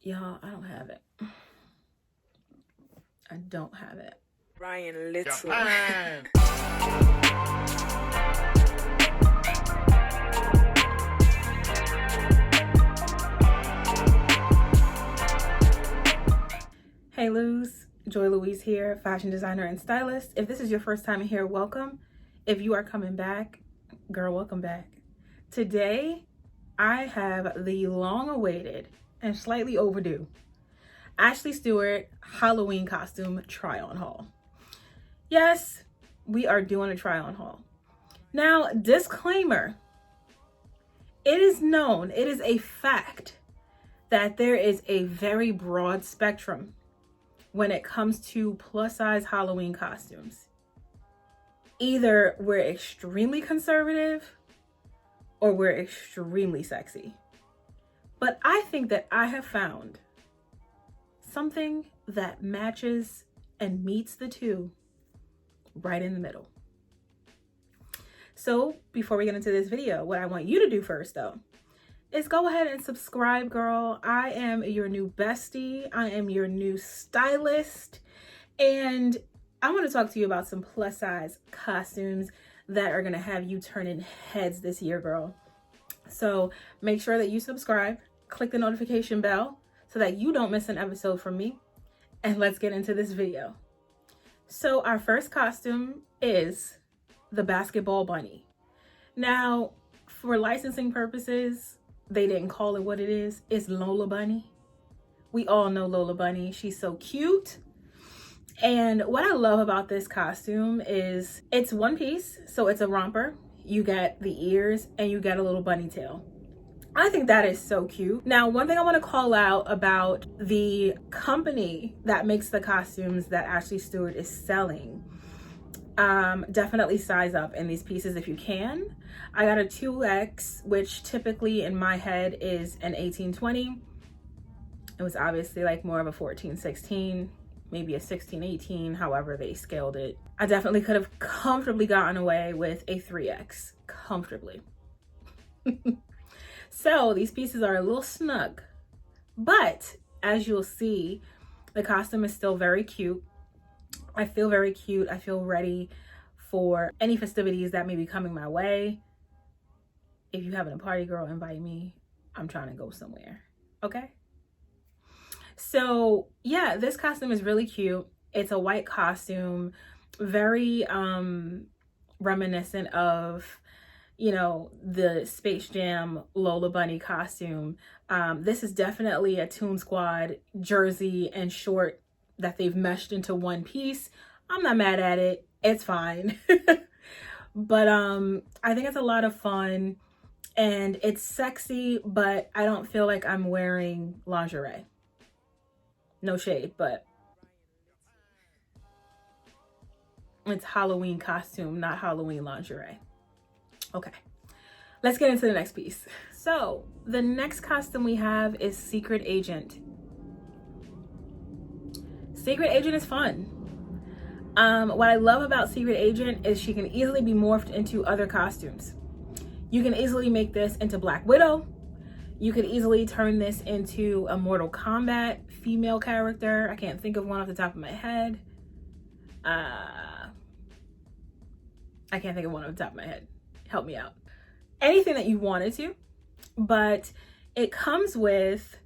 Y'all, I don't have it. I don't have it. Ryan Little. Japan. Hey Luz, Joy Louise here, fashion designer and stylist. If this is your first time here, welcome. If you are coming back, girl, welcome back. Today, I have the long-awaited and slightly overdue Ashley Stewart Halloween costume try-on haul. Yes, we are doing a try-on haul. Now, disclaimer, it is known, it is a fact that there is a very broad spectrum when it comes to plus-size Halloween costumes. Either we're extremely conservative or we're extremely sexy. But I think that I have found something that matches and meets the two right in the middle. So before we get into this video, what I want you to do first though is go ahead and subscribe, girl. I am your new bestie. I am your new stylist. And I want to talk to you about some plus size costumes that are going to have you turning heads this year, girl. So make sure that you subscribe, click the notification bell so that you don't miss an episode from me. And let's get into this video. So our first costume is the basketball bunny. Now, for licensing purposes, they didn't call it what it is. It's Lola Bunny. We all know Lola Bunny. She's so cute. And what I love about this costume is it's one piece. So it's a romper. You get the ears and you get a little bunny tail. I think that is so cute. Now, one thing I want to call out about the company that makes the costumes that Ashley Stewart is selling. Definitely size up in these pieces if you can. I got a 2X, which typically in my head is an 18-20. It was obviously like more of a 14-16, maybe a 16-18, however they scaled it. I definitely could have comfortably gotten away with a 3X, comfortably. So these pieces are a little snug, but as you'll see, the costume is still very cute. I feel very cute. I feel ready for any festivities that may be coming my way. If you having a party, girl, invite me. I'm trying to go somewhere. Okay? So yeah, this costume is really cute. It's a white costume, very reminiscent of, you know, the Space Jam Lola Bunny costume. This is definitely a Toon Squad jersey and short that they've meshed into one piece. I'm not mad at it. It's fine. But I think it's a lot of fun and it's sexy, but I don't feel like I'm wearing lingerie. No shade, but it's Halloween costume, not Halloween lingerie. Okay, let's get into the next piece. So the next costume we have is Secret Agent. Secret Agent is fun. What I love about Secret Agent is she can easily be morphed into other costumes. You can easily make this into Black Widow. You could easily turn this into a Mortal Kombat female character. I can't think of one off the top of my head. I can't think of one off the top of my head. Help me out. Anything that you wanted to, but it comes with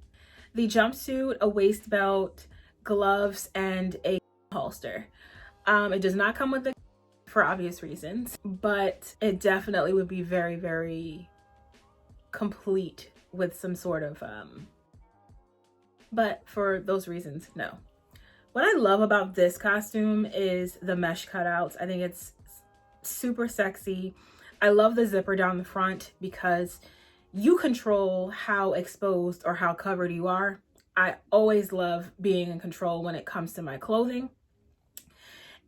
the jumpsuit, a waist belt, gloves, and a holster. It does not come with the for obvious reasons, but it definitely would be very, very complete with some sort of, but for those reasons, no. What I love about this costume is the mesh cutouts. I think it's super sexy. I love the zipper down the front because you control how exposed or how covered you are. I always love being in control when it comes to my clothing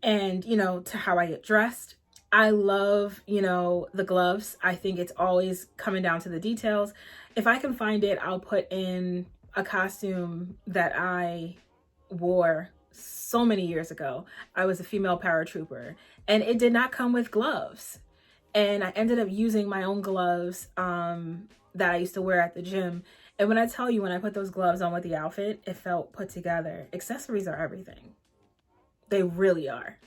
and, you know, to how I get dressed. I love, you know, the gloves. I think it's always coming down to the details. If I can find it, I'll put in a costume that I wore so many years ago. I was a female paratrooper and it did not come with gloves. And I ended up using my own gloves that I used to wear at the gym. And when I tell you, when I put those gloves on with the outfit, it felt put together. Accessories are everything. They really are.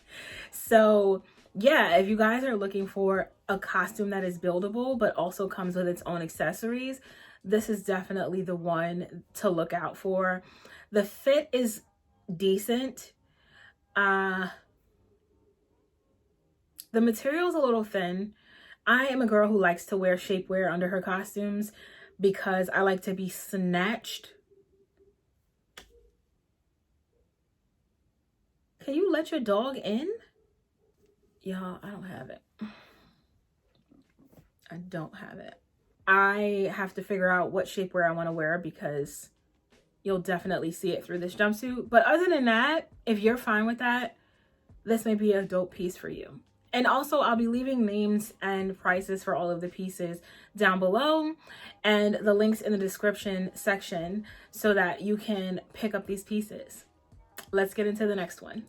So yeah, if you guys are looking for a costume that is buildable, but also comes with its own accessories, this is definitely the one to look out for. The fit is decent. The material is a little thin. I am a girl who likes to wear shapewear under her costumes because I like to be snatched. Can you let your dog in? Y'all, I don't have it. I don't have it. I have to figure out what shapewear I want to wear because you'll definitely see it through this jumpsuit. But other than that, if you're fine with that, this may be a dope piece for you. And also, I'll be leaving names and prices for all of the pieces down below and the links in the description section so that you can pick up these pieces. Let's get into the next one.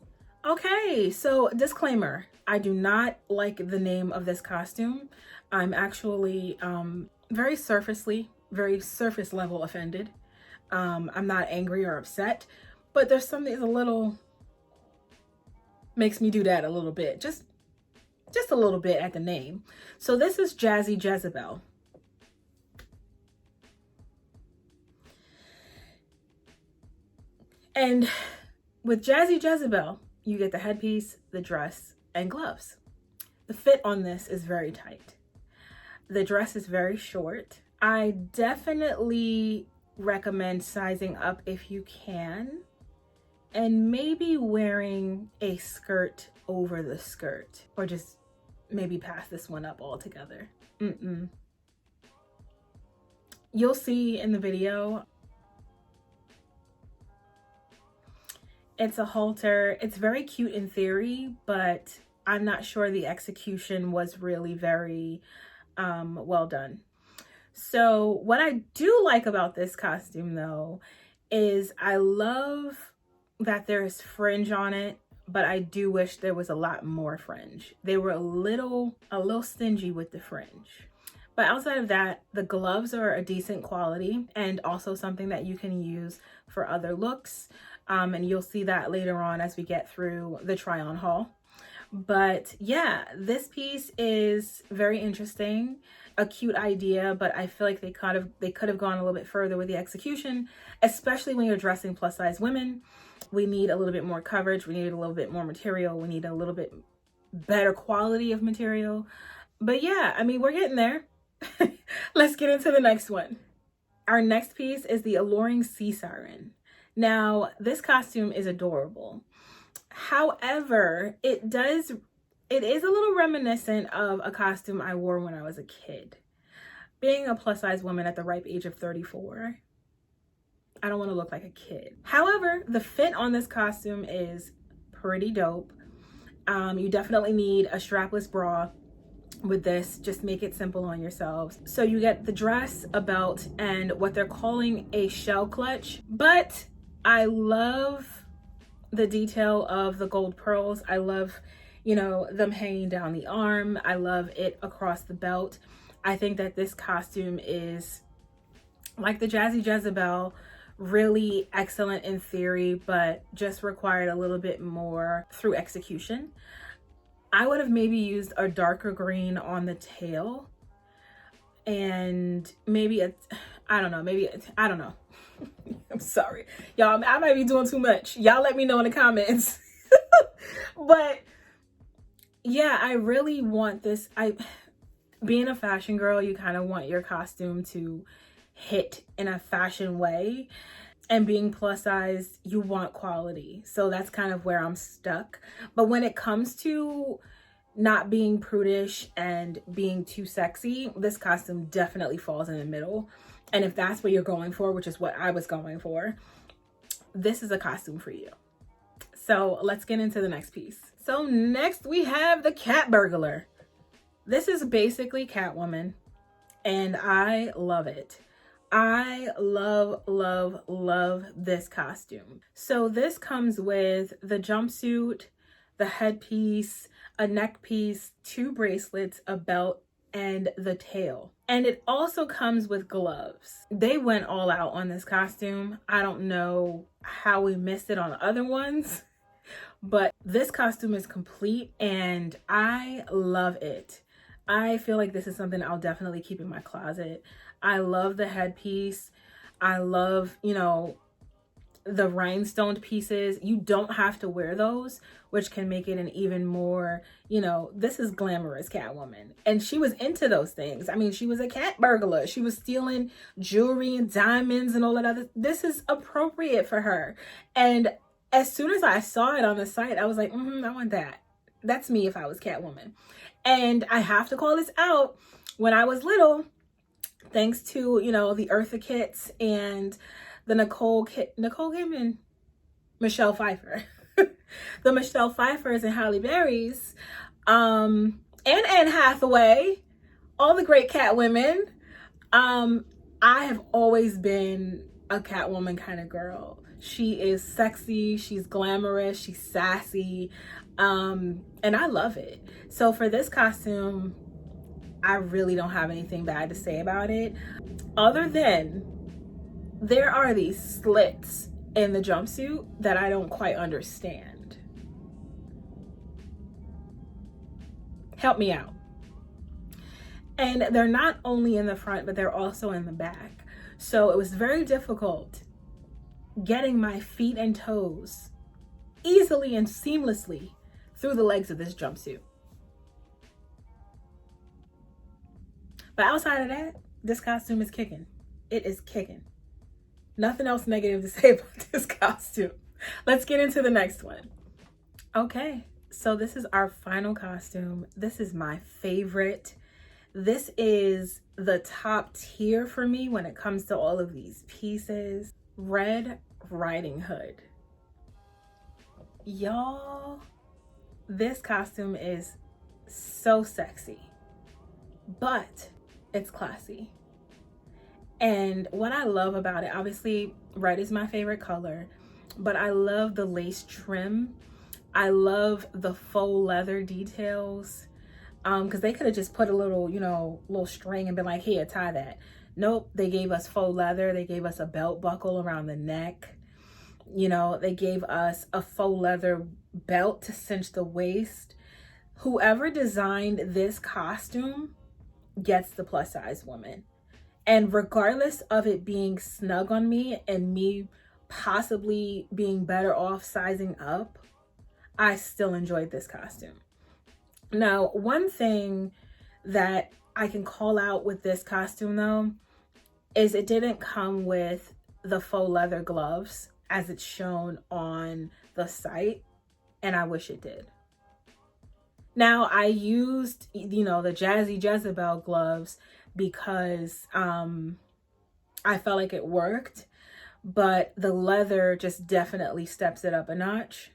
Okay, so disclaimer, I do not like the name of this costume. I'm actually very surface level offended. I'm not angry or upset, but there's something that's a little, makes me do that a little bit, just a little bit at the name. So this is Jazzy Jezebel. And with Jazzy Jezebel, you get the headpiece, the dress, and gloves. The fit on this is very tight. The dress is very short. I definitely recommend sizing up if you can, and maybe wearing a skirt over the skirt, or just maybe pass this one up altogether. You'll see in the video, it's a halter. It's very cute in theory, but I'm not sure the execution was really very well done. So what I do like about this costume though, is I love that there's fringe on it, but I do wish there was a lot more fringe. They were a little stingy with the fringe. But outside of that, the gloves are a decent quality and also something that you can use for other looks. And you'll see that later on as we get through the try on haul. But yeah, this piece is very interesting, a cute idea, but I feel like they could have gone a little bit further with the execution, especially when you're dressing plus size women. We need a little bit more coverage. We need a little bit more material. We need a little bit better quality of material. But yeah, I mean, we're getting there. Let's get into the next one. Our next piece is the alluring Sea Siren. Now, this costume is adorable. However, it is a little reminiscent of a costume I wore when I was a kid. Being a plus size woman at the ripe age of 34, I don't want to look like a kid. However, the fit on this costume is pretty dope. You definitely need a strapless bra with this. Just make it simple on yourselves. So you get the dress, a belt, and what they're calling a shell clutch. But I love the detail of the gold pearls. I love, you know, them hanging down the arm. I love it across the belt. I think that this costume is, like the Jazzy Jezebel, really excellent in theory, but just required a little bit more through execution. I would have maybe used a darker green on the tail, and maybe I don't know. I'm sorry, y'all. I might be doing too much. Y'all let me know in the comments. But yeah, I really want this. Being a fashion girl, you kind of want your costume to hit in a fashion way, and being plus size, you want quality. So that's kind of where I'm stuck. But when it comes to not being prudish and being too sexy, this costume definitely falls in the middle. And if that's what you're going for, which is what I was going for, this is a costume for you. So let's get into the next piece. So next we have the cat burglar. This is basically Catwoman, and I love it. I love this costume. So this comes with the jumpsuit, the headpiece, a neck piece, 2 bracelets, a belt, and the tail. And it also comes with gloves. They went all out on this costume. I don't know how we missed it on other ones, but this costume is complete and I love it. I feel like this is something I'll definitely keep in my closet. I love the headpiece. I love, you know, the rhinestoned pieces. You don't have to wear those, which can make it an even more, you know, this is glamorous Catwoman. And she was into those things. I mean, she was a cat burglar. She was stealing jewelry and diamonds and all that other. This is appropriate for her. And as soon as I saw it on the site, I was like, I want that. That's me if I was Catwoman. And I have to call this out. When I was little, thanks to, you know, the Eartha Kitts and the Nicole Kidman, Michelle Pfeiffer, the Michelle Pfeiffers and Halle Berrys, and Anne Hathaway, all the great Catwomen. I have always been a Catwoman kind of girl. She is sexy, she's glamorous, she's sassy, and I love it. So for this costume, I really don't have anything bad to say about it, other than there are these slits in the jumpsuit that I don't quite understand. Help me out. And they're not only in the front, but they're also in the back. So it was very difficult getting my feet and toes easily and seamlessly through the legs of this jumpsuit. But outside of that, this costume is kicking. It is kicking. Nothing else negative to say about this costume. Let's get into the next one. Okay, so this is our final costume. This is my favorite. This is the top tier for me when it comes to all of these pieces. Red Riding Hood. Y'all, this costume is so sexy, but it's classy. And what I love about it, obviously red is my favorite color, but I love the lace trim. I love the faux leather details, because they could have just put a little, you know, little string and been like, here, tie that. Nope, they gave us faux leather. They gave us a belt buckle around the neck. You know, they gave us a faux leather belt to cinch the waist. Whoever designed this costume gets the plus size woman. And regardless of it being snug on me and me possibly being better off sizing up, I still enjoyed this costume. Now, one thing that I can call out with this costume though, is it didn't come with the faux leather gloves as it's shown on the site, and I wish it did. Now, I used, you know, the Jazzy Jezebel gloves because I felt like it worked, but the leather just definitely steps it up a notch.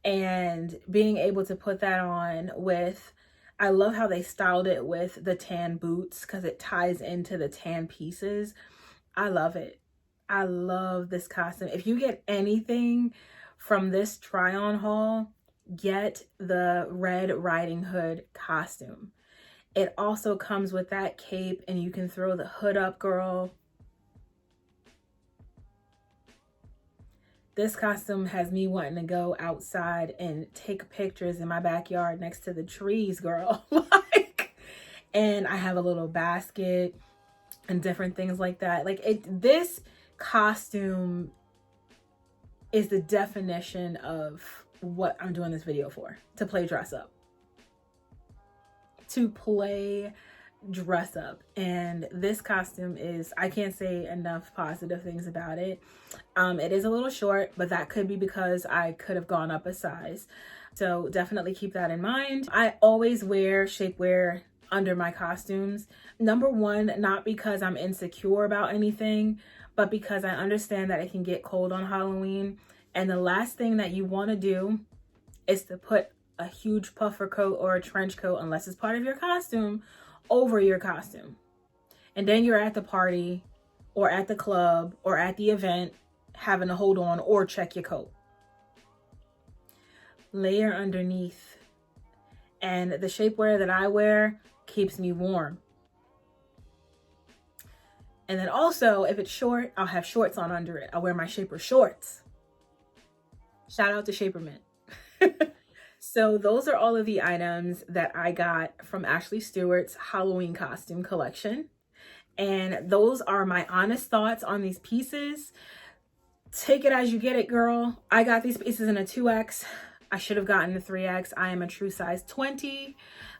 And being able to put that on with, I love how they styled it with the tan boots because it ties into the tan pieces. I love it. I love this costume. If you get anything from this try on haul, get the Red Riding Hood costume. It also comes with that cape and you can throw the hood up, girl. This costume has me wanting to go outside and take pictures in my backyard next to the trees, girl. Like, and I have a little basket and different things like that. Like this costume is the definition of what I'm doing this video for, to play dress up. To play dress up. And this costume is, I can't say enough positive things about it. It is a little short, but that could be because I could have gone up a size. So definitely keep that in mind. I always wear shapewear under my costumes. Number one, not because I'm insecure about anything, but because I understand that it can get cold on Halloween. And the last thing that you want to do is to put a huge puffer coat or a trench coat, unless it's part of your costume, over your costume. And then you're at the party or at the club or at the event having to hold on or check your coat. Layer underneath. And the shapewear that I wear keeps me warm. And then also, if it's short, I'll have shorts on under it. I'll wear my Shaper shorts. Shout out to Shaper Mint. So those are all of the items that I got from Ashley Stewart's Halloween costume collection. And those are my honest thoughts on these pieces. Take it as you get it, girl. I got these pieces in a 2X. I should have gotten a 3X. I am a true size 20.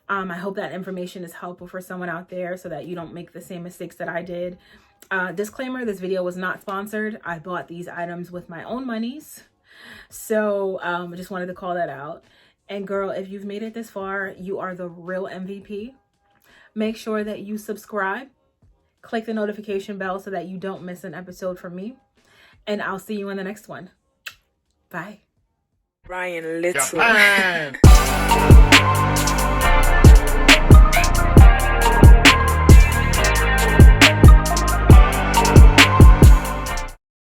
I hope that information is helpful for someone out there so that you don't make the same mistakes that I did. Disclaimer, this video was not sponsored. I bought these items with my own monies. So I just wanted to call that out. And girl, if you've made it this far, you are the real MVP. Make sure that you subscribe. Click the notification bell so that you don't miss an episode from me. And I'll see you in the next one. Bye. Ryan Little.